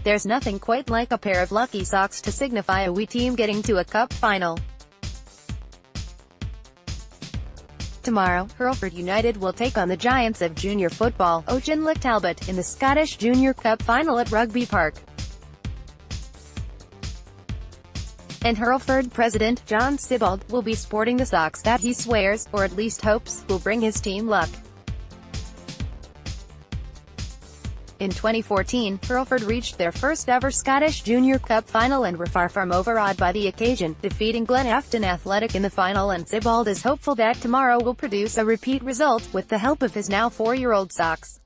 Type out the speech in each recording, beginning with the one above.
There's nothing quite like a pair of lucky socks to signify a wee team getting to a cup final. Tomorrow, Hurlford United will take on the giants of junior football, Auchinleck Talbot, in the Scottish Junior Cup final at Rugby Park. And Hurlford President, John Sibbald, will be sporting the socks that he swears, or at least hopes, will bring his team luck. In 2014, Hurlford reached their first ever Scottish Junior Cup final and were far from overawed by the occasion, defeating Glenafton Athlet in the final, and Sibbald is hopeful that tomorrow will produce a repeat result, with the help of his now 4-year-old socks.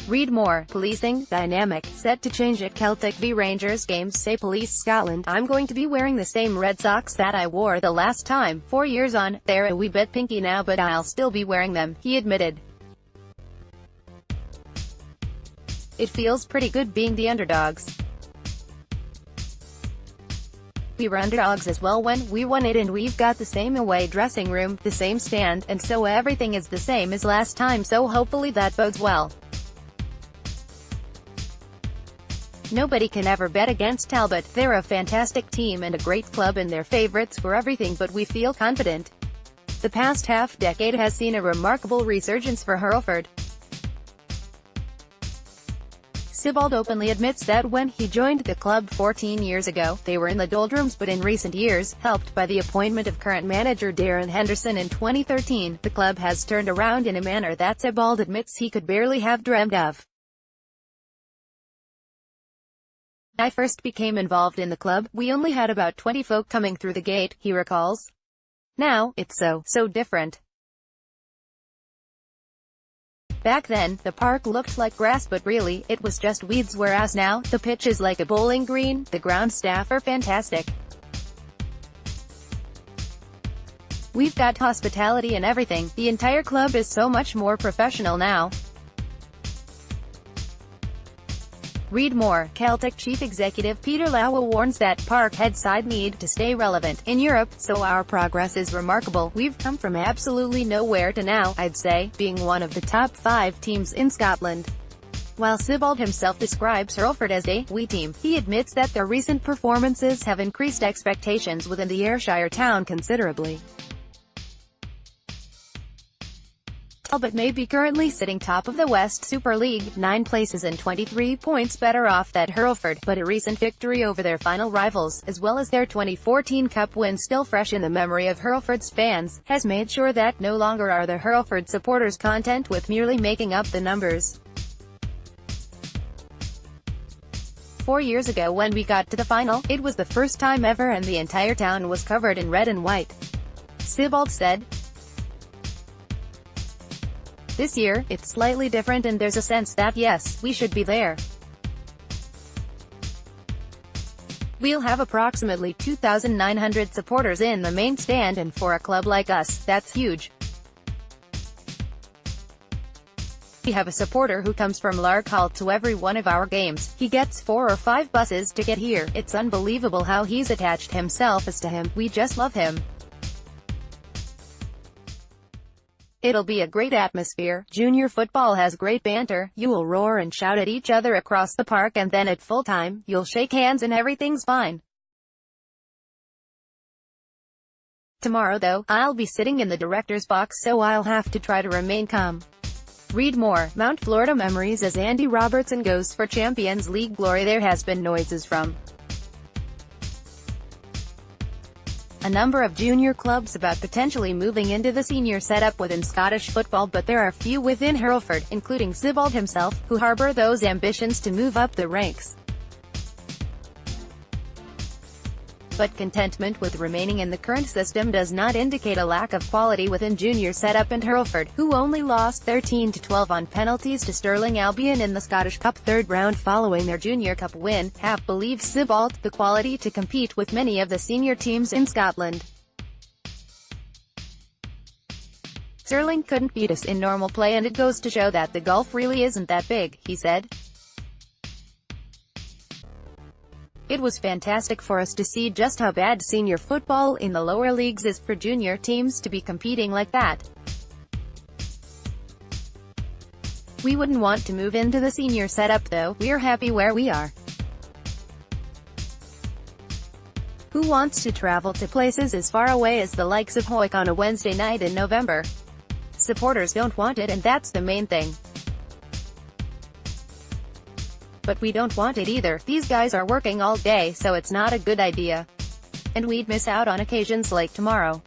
Read more. Policing, dynamic, set to change at Celtic v Rangers games, say Police Scotland. I'm going to be wearing the same red socks that I wore the last time, 4 years on. They're a wee bit pinky now, but I'll still be wearing them, he admitted. It feels pretty good being the underdogs. We were underdogs as well when we won it, and we've got the same away dressing room, the same stand, and so everything is the same as last time, so hopefully that bodes well. Nobody can ever bet against Talbot. They're a fantastic team and a great club, and they're favourites for everything, but we feel confident. The past half-decade has seen a remarkable resurgence for Hurlford. Sibbald openly admits that when he joined the club 14 years ago, they were in the doldrums, but in recent years, helped by the appointment of current manager Darren Henderson in 2013, the club has turned around in a manner that Sibbald admits he could barely have dreamed of. I first became involved in the club, we only had about 20 folk coming through the gate, he recalls. Now, it's so different. Back then, the park looked like grass, but really, it was just weeds, whereas now, the pitch is like a bowling green. The ground staff are fantastic. We've got hospitality and everything. The entire club is so much more professional now. Read more. Celtic Chief Executive Peter Lawwell warns that Parkhead side need to stay relevant in Europe, so our progress is remarkable. We've come from absolutely nowhere to now, I'd say, being one of the top 5 teams in Scotland. While Sibbald himself describes Hurlford as a wee team, he admits that their recent performances have increased expectations within the Ayrshire town considerably. Talbot may be currently sitting top of the West Super League, 9 places and 23 points better off than Hurlford, but a recent victory over their final rivals, as well as their 2014 Cup win still fresh in the memory of Hurlford's fans, has made sure that no longer are the Hurlford supporters content with merely making up the numbers. 4 years ago when we got to the final, it was the first time ever and the entire town was covered in red and white. Sibbald said. This year, it's slightly different and there's a sense that yes, we should be there. We'll have approximately 2,900 supporters in the main stand, and for a club like us, that's huge. We have a supporter who comes from Larkhall to every one of our games. He gets 4 or 5 buses to get here. It's unbelievable how he's attached himself as to him. We just love him. It'll be a great atmosphere. Junior football has great banter. You will roar and shout at each other across the park, and then at full time, you'll shake hands and everything's fine. Tomorrow though, I'll be sitting in the director's box, so I'll have to try to remain calm. Read more. Mount Florida memories as Andy Robertson goes for Champions League glory. There has been noises from a number of junior clubs about potentially moving into the senior setup within Scottish football, but there are few within Hurlford, including Sibbald himself, who harbour those ambitions to move up the ranks. But contentment with remaining in the current system does not indicate a lack of quality within junior setup, and Hurlford, who only lost 13-12 on penalties to Stirling Albion in the Scottish Cup third round following their Junior Cup win, have, believes Sibbald, the quality to compete with many of the senior teams in Scotland. Stirling couldn't beat us in normal play, and it goes to show that the gulf really isn't that big, he said. It was fantastic for us to see just how bad senior football in the lower leagues is for junior teams to be competing like that. We wouldn't want to move into the senior setup though, we're happy where we are. Who wants to travel to places as far away as the likes of Hoyk on a Wednesday night in November? Supporters don't want it, and that's the main thing. But we don't want it either. These guys are working all day, so it's not a good idea. And we'd miss out on occasions like tomorrow.